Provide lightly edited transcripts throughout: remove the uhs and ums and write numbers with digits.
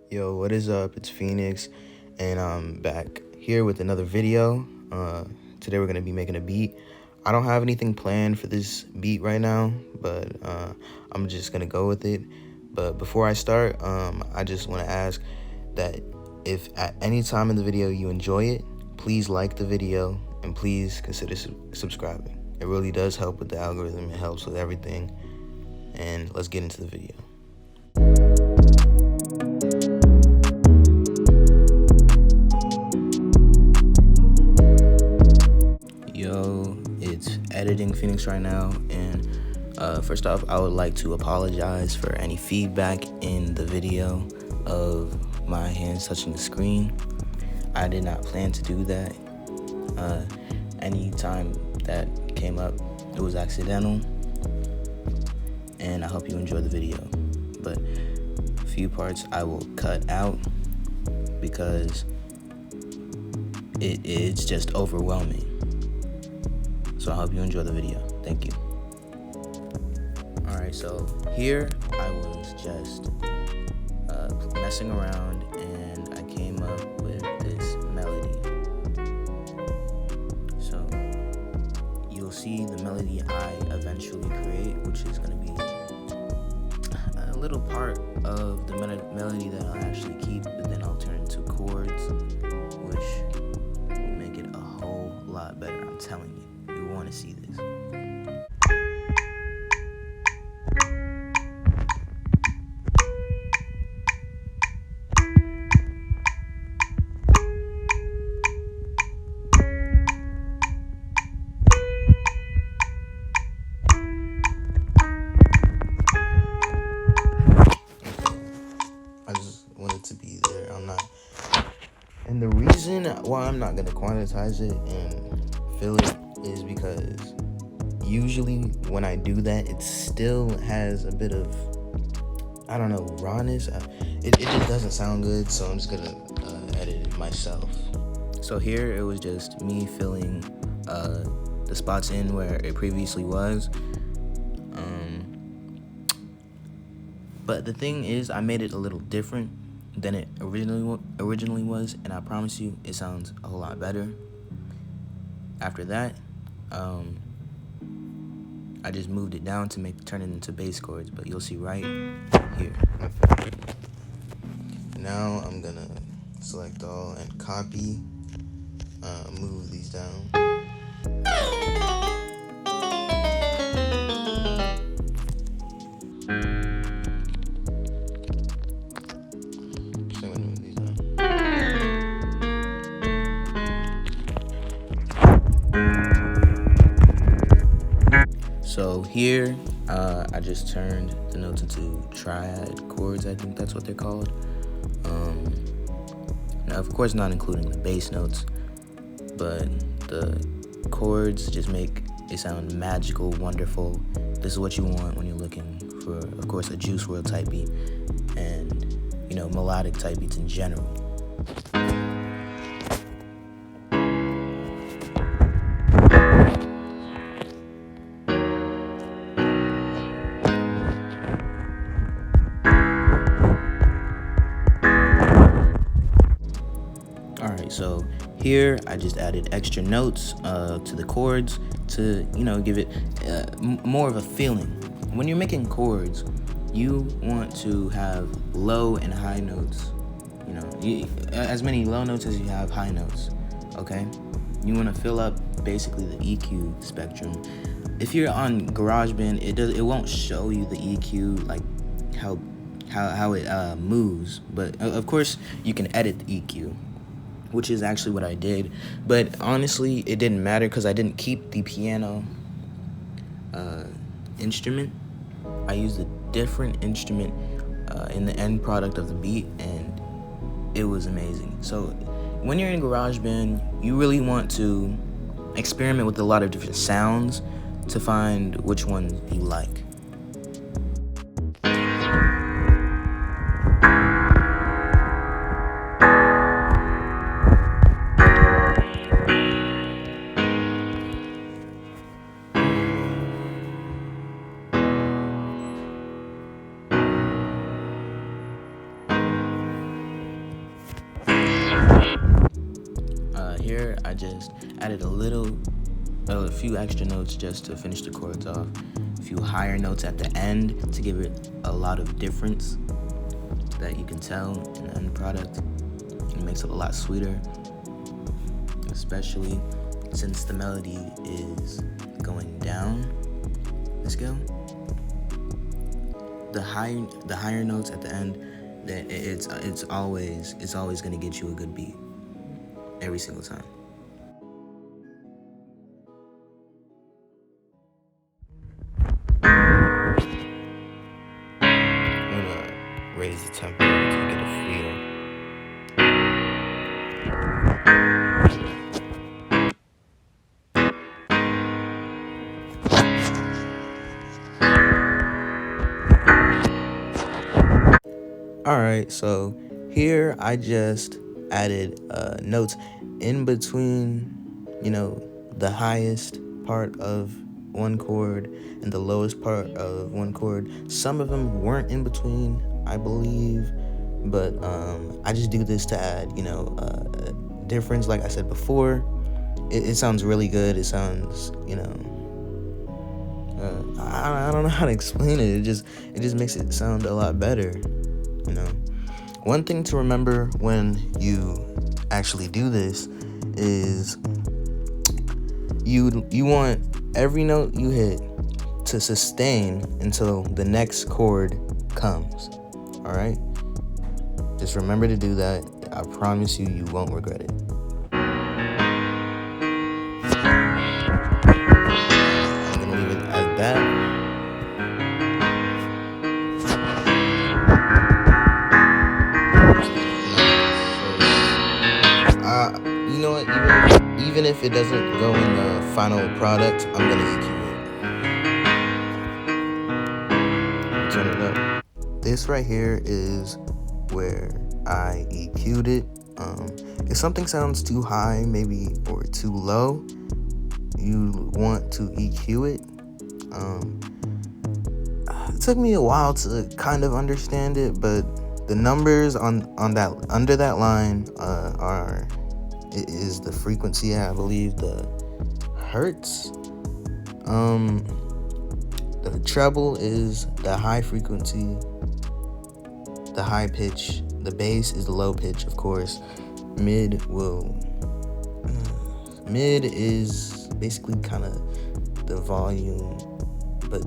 Yo, what is up? It's Phoenix, and I'm back here with another video. Today we're gonna be making a beat. I don't have anything planned for this beat right now, but I'm just gonna go with it. But before I start, I just want to ask that if at any time in the video you enjoy it, please like the video and please consider subscribing. It really does help with the algorithm. It helps with everything. And let's get into the video. Yo, it's editing Phoenix right now, and first off, I would like to apologize for any feedback in the video of my hands touching the screen. I did not plan to do that. Any time that came up, it was accidental, and I hope you enjoy the video. But a few parts I will cut out because it's just overwhelming. So I hope you enjoy the video. Thank you. Alright, so here I was just messing around and I came up with this melody. So you'll see the melody I eventually create, which is going to be a little part of the melody that I'll actually keep, but then I'll turn into chords, which will make it a whole lot better. I'm telling you. You want to see this. I just want it to be there. And the reason why I'm not gonna quantize it and fill it is because usually when I do that, it still has a bit of, I don't know, rawness. It just doesn't sound good, so I'm just gonna edit it myself. So here it was just me filling the spots in where it previously was. But the thing is, I made it a little different than it originally was, and I promise you, it sounds a whole lot better. After that, I just moved it down to turn it into bass chords, but you'll see right here. Now I'm gonna select all and copy, move these down. So here, I just turned the notes into triad chords, I think that's what they're called. Now, of course, not including the bass notes, but the chords just make it sound magical, wonderful. This is what you want when you're looking for, of course, a Juice WRLD type beat and, you know, melodic type beats in general. So here I just added extra notes to the chords to, you know, give it more of a feeling. When you're making chords, you want to have low and high notes. You know, as many low notes as you have high notes. Okay, you want to fill up basically the EQ spectrum. If you're on GarageBand, it won't show you the EQ, like how it moves. But of course, you can edit the EQ, which is actually what I did. But honestly, it didn't matter because I didn't keep the piano instrument. I used a different instrument in the end product of the beat, and it was amazing. So when you're in GarageBand, you really want to experiment with a lot of different sounds to find which ones you like. here I just added a few extra notes just to finish the chords off. A few higher notes at the end to give it a lot of difference that you can tell in the end product. It makes it a lot sweeter, especially since the melody is going down the scale. The higher notes at the end, it's always gonna get you a good beat every single time. I'm gonna raise the tempo to get a feel. Alright, so here I just added notes in between, the highest part of one chord and the lowest part of one chord. Some of them weren't in between, I believe, but I just do this to add, difference. Like I said before, it sounds really good. It sounds, I don't know how to explain it. It just makes it sound a lot better. One thing to remember when you actually do this is you want every note you hit to sustain until the next chord comes. All right? Just remember to do that. I promise you won't regret it. I'm gonna leave it at that. You know what? Even if it doesn't go in the final product, I'm gonna EQ it. Turn it up. This right here is where I EQ'd it. If something sounds too high, maybe, or too low, you want to EQ it. It took me a while to kind of understand it, but the numbers on that under that line is the frequency, I believe, the hertz. The treble is the high frequency, the high pitch. The bass is the low pitch, of course. Mid is basically kind of the volume, but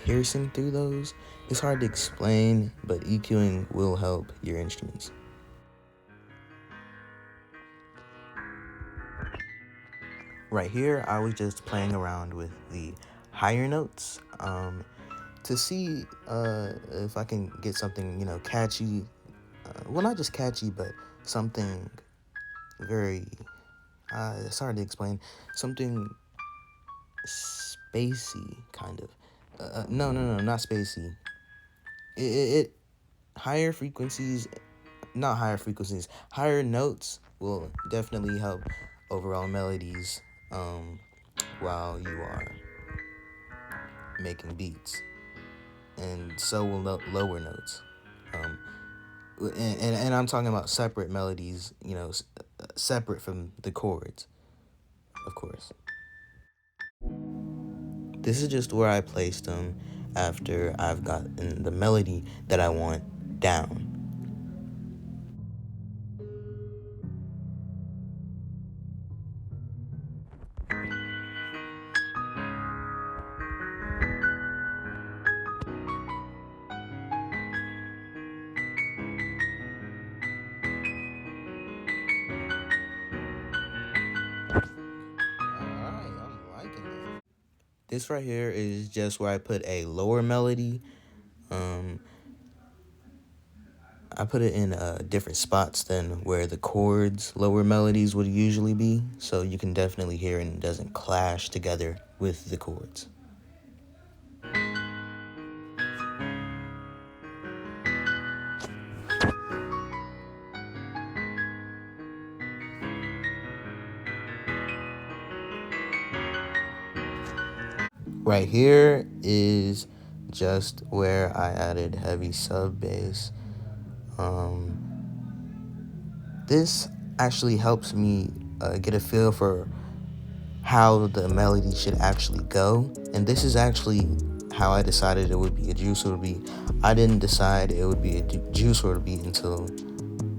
piercing through those, it's hard to explain, but EQing will help your instruments. Right here, I was just playing around with the higher notes to see if I can get something, catchy. Well, not just catchy, but something very, it's hard to explain, something spacey, kind of. No, not spacey. Higher frequencies, not higher frequencies, higher notes will definitely help overall melodies while you are making beats, and so will lower notes. And I'm talking about separate melodies, separate from the chords, of course. This is just where I placed them after I've gotten the melody that I want down. This right here is just where I put a lower melody. I put it in different spots than where the chords, lower melodies would usually be, so you can definitely hear it doesn't clash together with the chords. Right here is just where I added heavy sub bass. This actually helps me get a feel for how the melody should actually go. And this is actually how I decided it would be a Juice WRLD beat. I didn't decide it would be a Juice WRLD beat until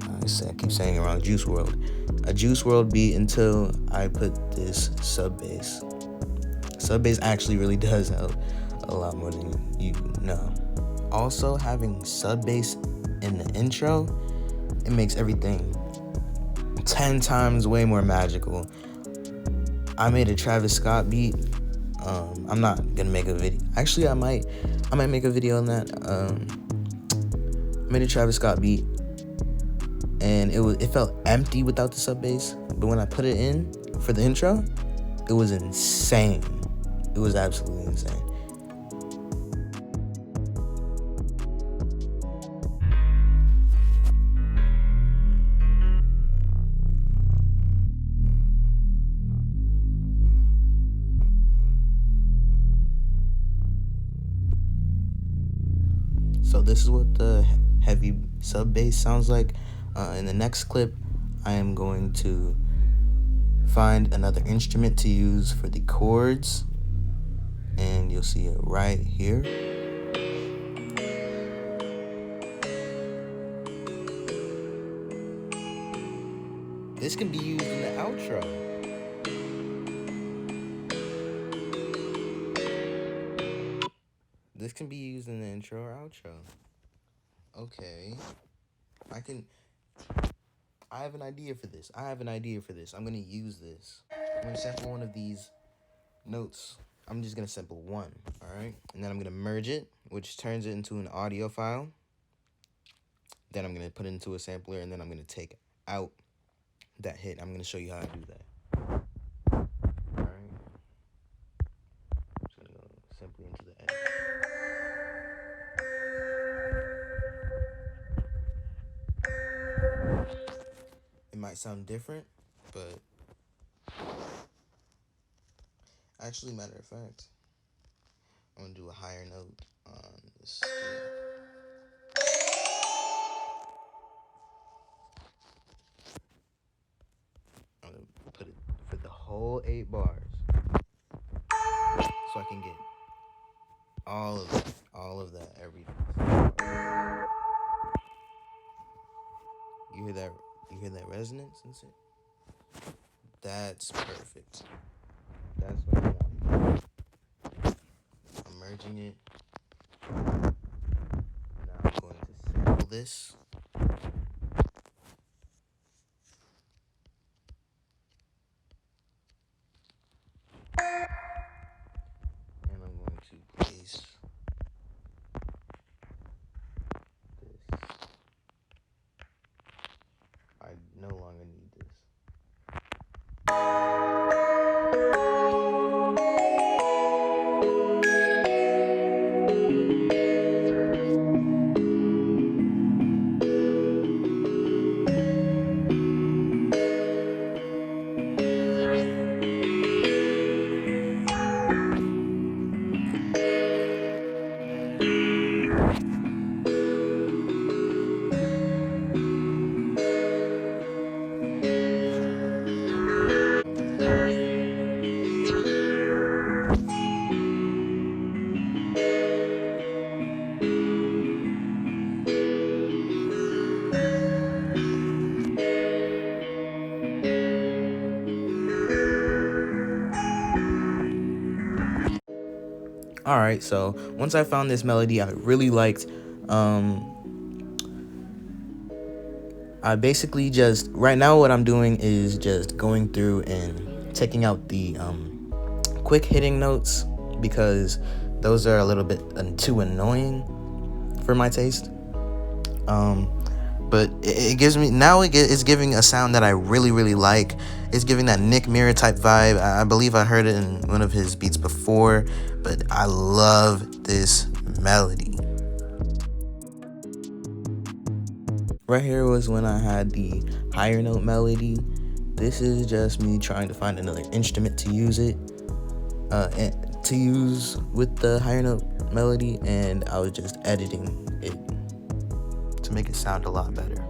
I keep saying it wrong, Juice WRLD. A Juice WRLD beat until I put this sub bass. Sub bass actually really does help a lot more than you know. Also, having sub bass in the intro, it makes everything 10 times way more magical. I made a Travis Scott beat. I'm not gonna make a video. Actually, I might make a video on that. I made a Travis Scott beat, and it felt empty without the sub bass. But when I put it in for the intro, it was insane. It was absolutely insane. So this is what the heavy sub bass sounds like. In the next clip, I am going to find another instrument to use for the chords, and you'll see it right here. This can be used in the outro. This can be used in the intro or outro. Okay. I have an idea for this. I'm going to use this. I'm going to sample one of these notes. I'm just going to sample one, all right? And then I'm going to merge it, which turns it into an audio file. Then I'm going to put it into a sampler, and then I'm going to take out that hit. I'm going to show you how to do that. All right. I'm just going to go simply into the edit. It might sound different, but actually, matter of fact, I'm going to do a higher note on this. I'm going to put it for the whole 8 bars, so I can get all of that, everything. You hear that resonance and shit? That's perfect. That's what I want. I'm merging it. Now I'm going to sample this. And I'm going to place this. I no longer need this. All right, so once I found this melody I really liked, I basically just, right now what I'm doing is just going through and taking out the quick hitting notes, because those are a little bit too annoying for my taste. But it gives me, now it's giving a sound that I really, really like. It's giving that Nick Mirror type vibe. I believe I heard it in one of his beats before, but I love this melody. Right here was when I had the higher note melody. This is just me trying to find another instrument to use it, and to use with the higher note melody, and I was just editing it to make it sound a lot better.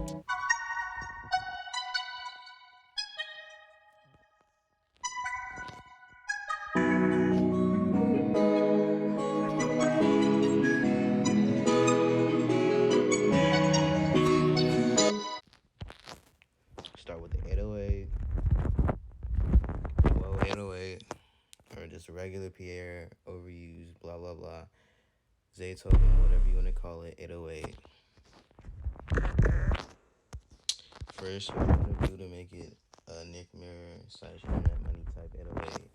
Markiplier, overused, blah blah blah, Zaytoven, whatever you want to call it, 808. First, what I'm gonna do to make it a Nick Mirror / internet money type 808.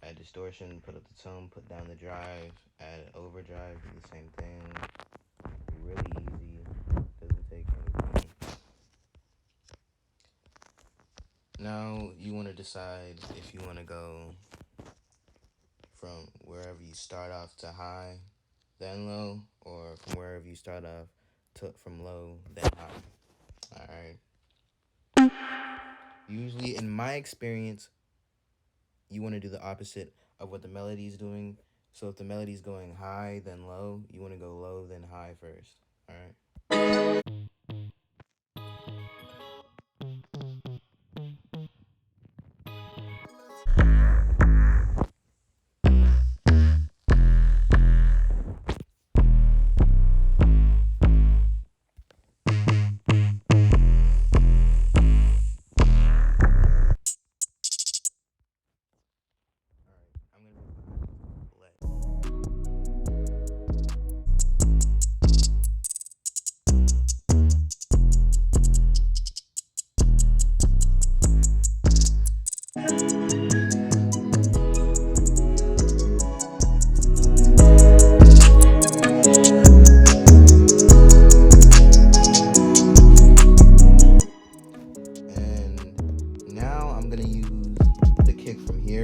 Add distortion, put up the tone, put down the drive, add overdrive, do the same thing. Really easy, doesn't take anything. Now you want to decide if you want to go from wherever you start off to high, then low, or from wherever you start off to from low, then high. Alright. Usually, in my experience, you want to do the opposite of what the melody is doing. So if the melody is going high, then low, you want to go low, then high first. Alright.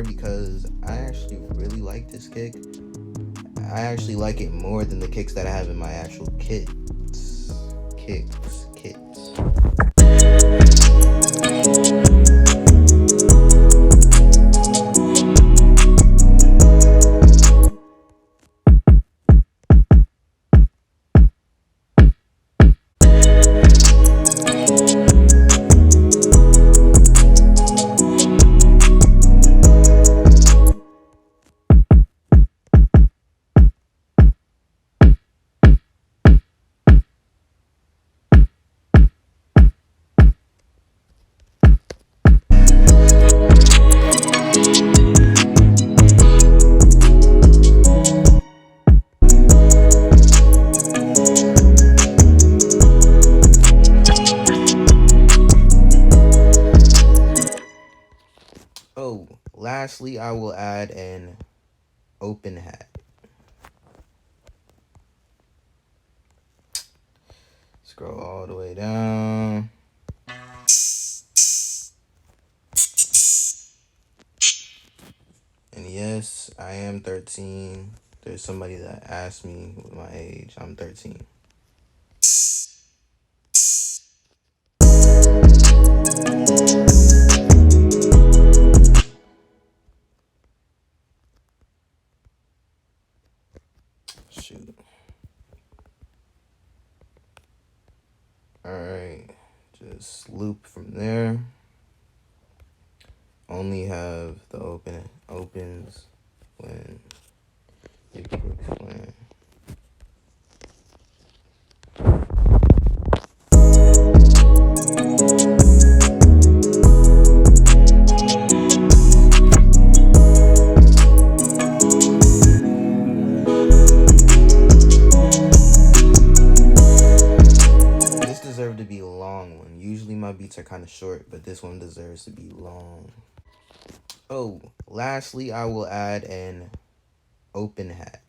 Because I actually really like this kick. I actually like it more than the kicks that I have in my actual kits. Oh, lastly, I will add an open hat. Scroll all the way down. And yes, I am 13. There's somebody that asked me what my age. I'm 13. Shoot. Alright. Just loop from there. Only have the opens when your kicks playing. This deserved to be a long one. Usually my beats are kind of short, but this one deserves to be long. Oh, lastly, I will add an open hat.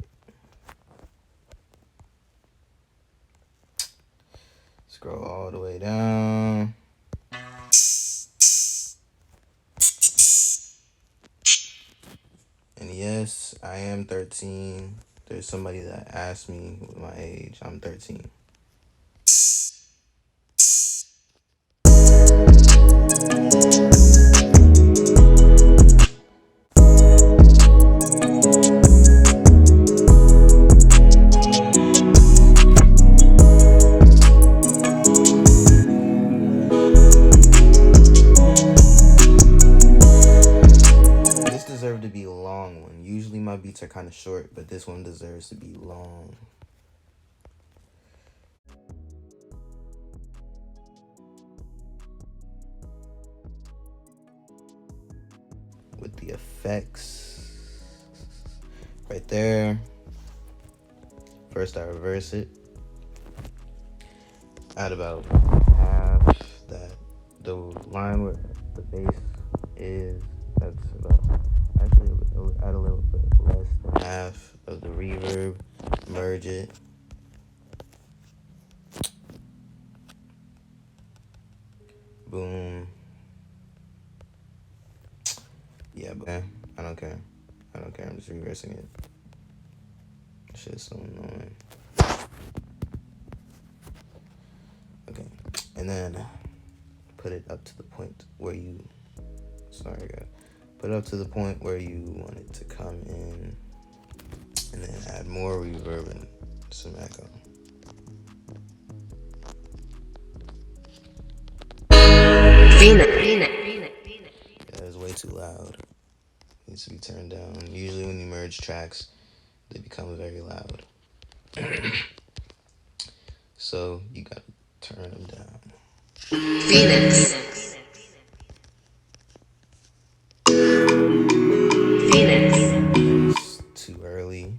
Scroll all the way down. And yes, I am 13. There's somebody that asked me what my age. I'm 13. To be a long one. Usually my beats are kind of short, but this one deserves to be long. With the effects, right there. First I reverse it. Add about half that, the line where the bass is, that's about, actually add a little bit less than half of the reverb, merge it. Boom. Yeah, but I don't care. I'm just reversing it. Shit's so annoying. Okay, and then put it up to the point where you, put it up to the point where you want it to come in, and then add more reverb and some echo. That is way too loud. It needs to be turned down. Usually when you merge tracks, they become very loud. So you gotta turn them down. It's too early.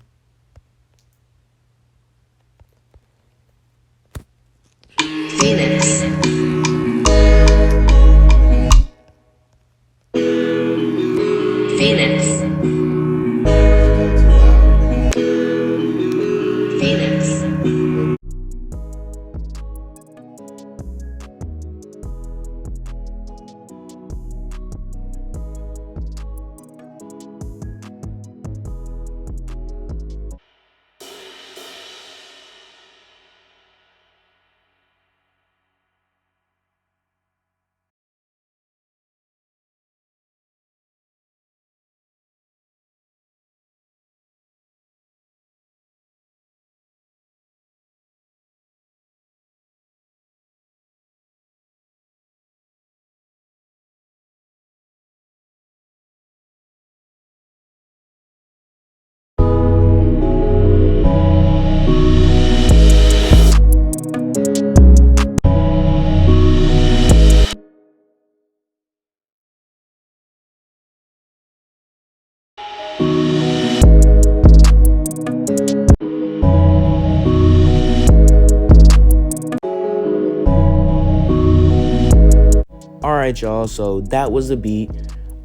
Alright, y'all, so that was the beat.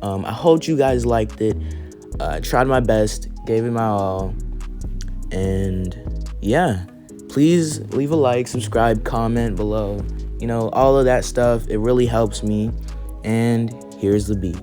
I hope you guys liked it. Tried my best, gave it my all. And yeah, please leave a like, subscribe, comment below. You know, all of that stuff. It really helps me. And here's the beat.